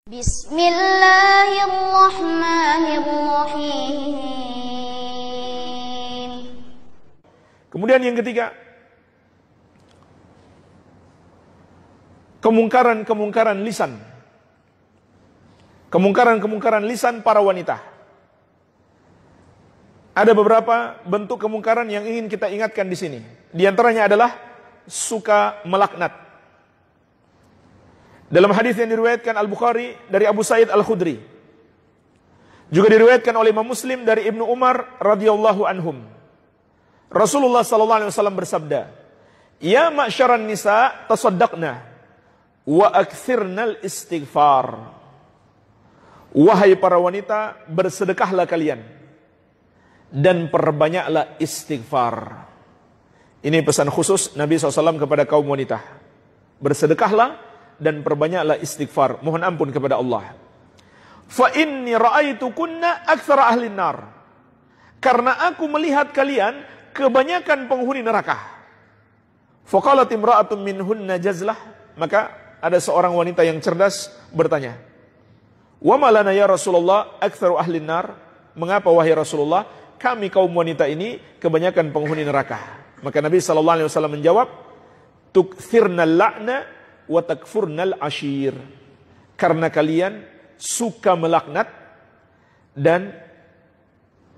Bismillahirrahmanirrahim. Kemudian yang ketiga, kemungkaran lisan. Kemungkaran lisan para wanita. Ada beberapa bentuk kemungkaran yang ingin kita ingatkan di sini. Di antaranya adalah suka melaknat. Dalam hadis yang diriwayatkan Al-Bukhari dari Abu Sa'id Al-Khudri, juga diriwayatkan oleh Imam Muslim dari Ibnu Umar radhiyallahu anhum, Rasulullah sallallahu alaihi wasallam bersabda, "Ya ma'syaran nisa, tasaddaqna wa aktsirnal istighfar." Wahai para wanita, bersedekahlah kalian dan perbanyaklah istighfar. Ini pesan khusus Nabi SAW kepada kaum wanita. Bersedekahlah dan perbanyaklah istighfar, mohon ampun kepada Allah. Fa inni ra'aitukunna aktsara ahli nar. Karena aku melihat kalian kebanyakan penghuni neraka. Faqalat imra'atun minhunna jazlah, maka ada seorang wanita yang cerdas bertanya, "Wa ma lana ya Rasulullah aktsaru ahli nar?" Mengapa wahai Rasulullah, kami kaum wanita ini kebanyakan penghuni neraka? Maka Nabi sallallahu alaihi wasallam menjawab, "Tukthirnal la'na wa takfurnal ashir." Karena kalian suka melaknat dan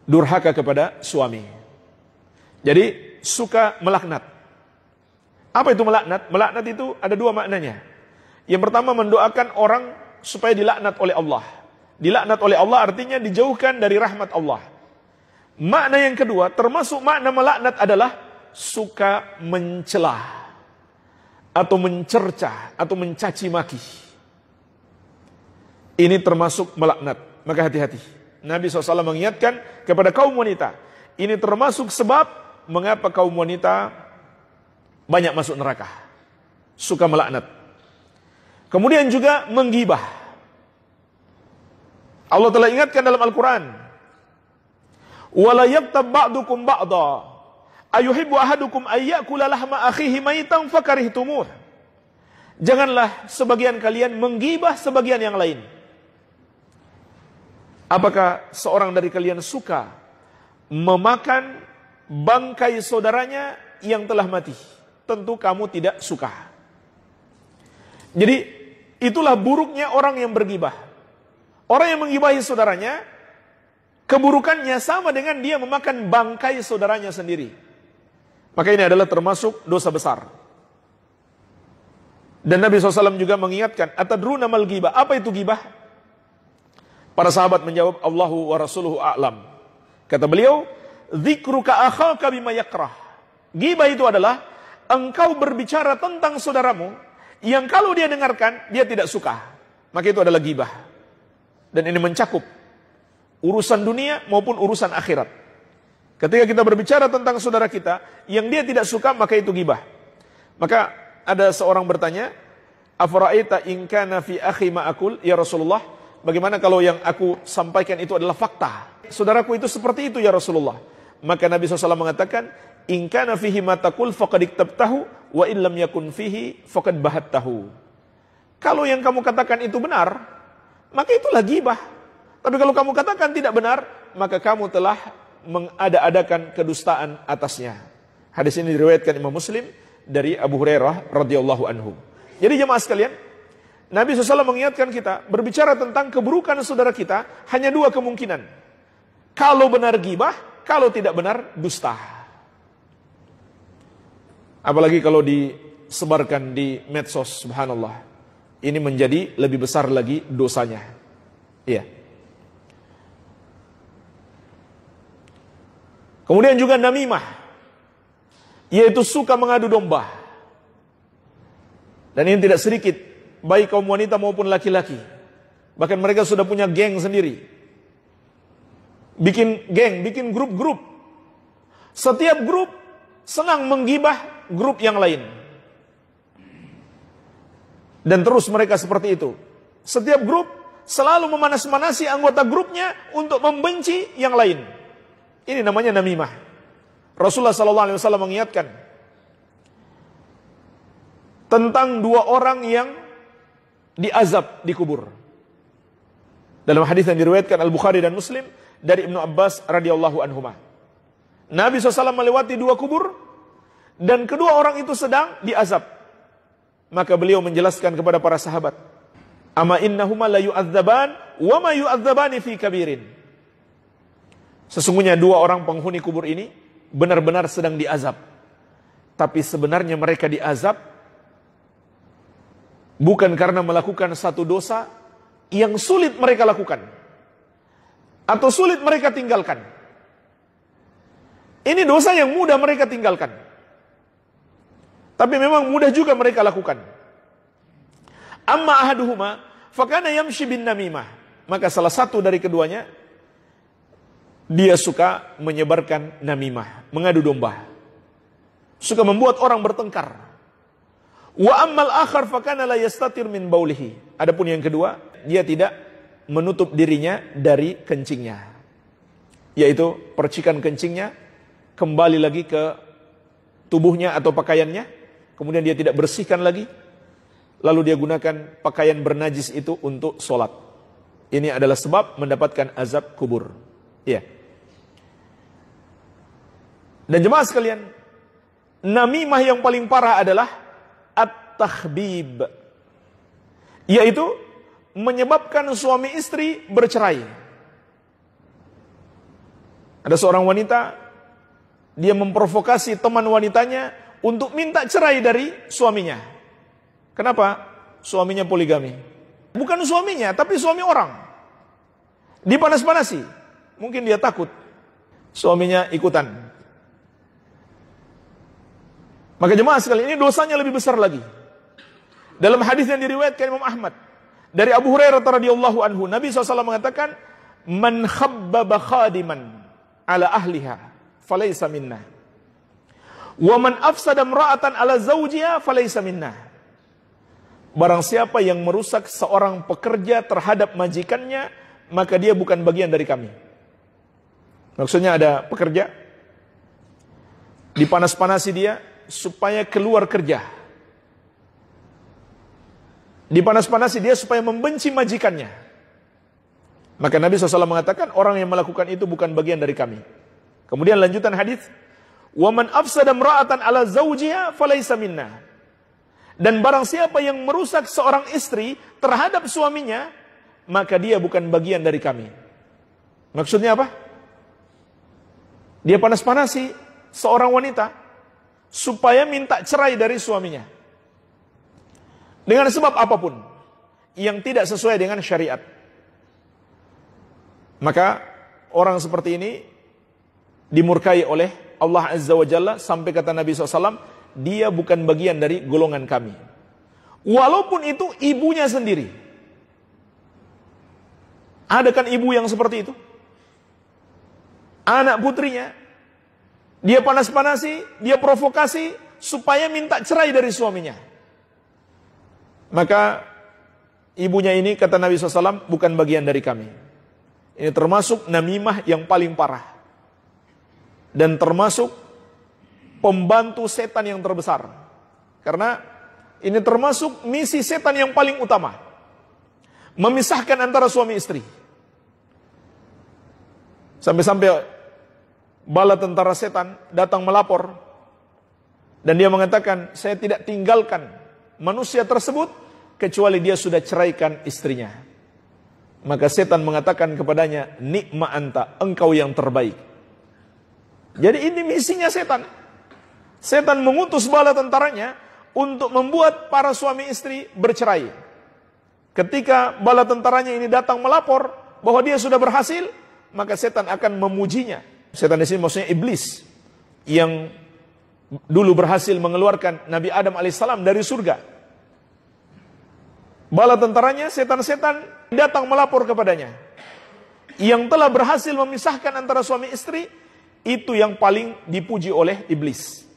durhaka kepada suami. Jadi suka melaknat. Apa itu melaknat? Melaknat itu ada dua maknanya. Yang pertama, mendoakan orang supaya dilaknat oleh Allah. Dilaknat oleh Allah artinya dijauhkan dari rahmat Allah. Makna yang kedua, termasuk makna melaknat adalah suka mencela atau mencerca atau mencaci maki. Ini termasuk melaknat. Maka hati-hati. Nabi SAW mengingatkan kepada kaum wanita. Ini termasuk sebab mengapa kaum wanita banyak masuk neraka. Suka melaknat. Kemudian juga menggibah. Allah telah ingatkan dalam Al-Quran, "Wala yaqtab ba'dukum ba'da, ayuhibbu ahadukum ayyakula lahma akhihi maitan fakarihtumuh." Janganlah sebagian kalian menggibah sebagian yang lain. Apakah seorang dari kalian suka memakan bangkai saudaranya yang telah mati? Tentu kamu tidak suka. Jadi itulah buruknya orang yang bergibah. Orang yang menggibahi saudaranya, keburukannya sama dengan dia memakan bangkai saudaranya sendiri. Maka ini adalah termasuk dosa besar. Dan Nabi SAW juga mengingatkan, "Atadruna mal ghibah?" Apa itu ghibah? Para sahabat menjawab, "Allahu wa rasuluhu a'lam." Kata beliau, "Dzikruka akhaka bima yakrah." Ghibah itu adalah engkau berbicara tentang saudaramu yang kalau dia dengarkan dia tidak suka. Maka itu adalah ghibah. Dan ini mencakup urusan dunia maupun urusan akhirat. Ketika kita berbicara tentang saudara kita yang dia tidak suka, maka itu ghibah. Maka ada seorang bertanya, "Afara'aita in kana fi akhi ma aqul ya Rasulullah?" Bagaimana kalau yang aku sampaikan itu adalah fakta? Saudaraku itu seperti itu ya Rasulullah. Maka Nabi SAW mengatakan, "In kana fihi ma taqul faqad iktabtahu wa in lam yakun fihi faqad bahattahu." Kalau yang kamu katakan itu benar, maka itulah ghibah. Tapi kalau kamu katakan tidak benar, maka kamu telah mengada-adakan kedustaan atasnya. Hadis ini diriwayatkan Imam Muslim dari Abu Hurairah radhiyallahu anhu. Jadi jemaah sekalian, Nabi SAW mengingatkan kita, berbicara tentang keburukan saudara kita, hanya dua kemungkinan. Kalau benar ghibah, kalau tidak benar dusta. Apalagi kalau disebarkan di medsos, subhanallah. Ini menjadi lebih besar lagi dosanya. Iya. Kemudian juga namimah, yaitu suka mengadu domba. Dan ini tidak sedikit, baik kaum wanita maupun laki-laki. Bahkan mereka sudah punya geng sendiri. Bikin geng, bikin grup-grup. Setiap grup senang menggibah grup yang lain. Dan terus mereka seperti itu. Setiap grup selalu memanas-manasi anggota grupnya untuk membenci yang lain. Ini namanya namimah. Rasulullah SAW mengingatkan tentang dua orang yang diazab di kubur. Dalam hadis yang diriwayatkan Al-Bukhari dan Muslim dari Ibnu Abbas radhiyallahu anhuma. Nabi SAW melewati 2 kubur dan kedua orang itu sedang diazab. Maka beliau menjelaskan kepada para sahabat, "Ama innahuma la yu'adzaban wa ma yu'adzabani fi kabirin." Sesungguhnya 2 orang penghuni kubur ini benar-benar sedang diazab. Tapi sebenarnya mereka diazab bukan karena melakukan satu dosa yang sulit mereka lakukan atau sulit mereka tinggalkan. Ini dosa yang mudah mereka tinggalkan, tapi memang mudah juga mereka lakukan. Amma ahaduhuma fakana yamshi bin namimah. Maka salah satu dari keduanya, dia suka menyebarkan namimah, mengadu domba, suka membuat orang bertengkar. Wa ammal akhar fakana la yastatir min baulihi. Adapun yang kedua, dia tidak menutup dirinya dari kencingnya, yaitu percikan kencingnya kembali lagi ke tubuhnya atau pakaiannya, kemudian dia tidak bersihkan lagi, lalu dia gunakan pakaian bernajis itu untuk sholat. Ini adalah sebab mendapatkan azab kubur. Ya. Dan jemaah sekalian, namimah yang paling parah adalah at-takhbib, yaitu menyebabkan suami istri bercerai. Ada seorang wanita, dia memprovokasi teman wanitanya untuk minta cerai dari suaminya. Kenapa? Suaminya poligami. Bukan suaminya, tapi suami orang. Dipanas-panasi. Mungkin dia takut suaminya ikutan. Maka jemaah sekalian, ini dosanya lebih besar lagi. Dalam hadis yang diriwayatkan Imam Ahmad dari Abu Hurairah radhiyallahu anhu, Nabi SAW mengatakan, "Man khabbaba khadiman ala ahliha falaysa minna. Wa man afsada imra'atan ala zawjiha falaysa minna." Barang siapa yang merusak seorang pekerja terhadap majikannya, maka dia bukan bagian dari kami. Maksudnya ada pekerja, dipanas-panasi dia supaya keluar kerja. Dipanas-panasi dia supaya membenci majikannya. Maka Nabi SAW mengatakan, orang yang melakukan itu bukan bagian dari kami. Kemudian lanjutan hadis, "Wa man afsada imra'atan ala zawjiha falaysa minna." Dan barang siapa yang merusak seorang istri terhadap suaminya, maka dia bukan bagian dari kami. Maksudnya apa? Dia panas-panasi seorang wanita supaya minta cerai dari suaminya, dengan sebab apapun yang tidak sesuai dengan syariat. Maka orang seperti ini dimurkai oleh Allah Azza wa Jalla, sampai kata Nabi SAW, dia bukan bagian dari golongan kami. Walaupun itu ibunya sendiri. Ada kan ibu yang seperti itu? Anak putrinya, dia panas-panasi, dia provokasi supaya minta cerai dari suaminya. Maka ibunya ini, kata Nabi SAW, bukan bagian dari kami. Ini termasuk namimah yang paling parah, dan termasuk pembantu setan yang terbesar. Karena ini termasuk misi setan yang paling utama, memisahkan antara suami istri. Sampai-sampai bala tentara setan datang melapor, dan dia mengatakan, saya tidak tinggalkan manusia tersebut kecuali dia sudah ceraikan istrinya. Maka setan mengatakan kepadanya, nikma anta, engkau yang terbaik. Jadi ini misinya setan. Setan mengutus bala tentaranya untuk membuat para suami istri bercerai. Ketika bala tentaranya ini datang melapor bahwa dia sudah berhasil, maka setan akan memujinya. Setan di sini maksudnya iblis, yang dulu berhasil mengeluarkan Nabi Adam alaihissalam dari surga. Bala tentaranya, setan-setan datang melapor kepadanya. Yang telah berhasil memisahkan antara suami istri, itu yang paling dipuji oleh iblis.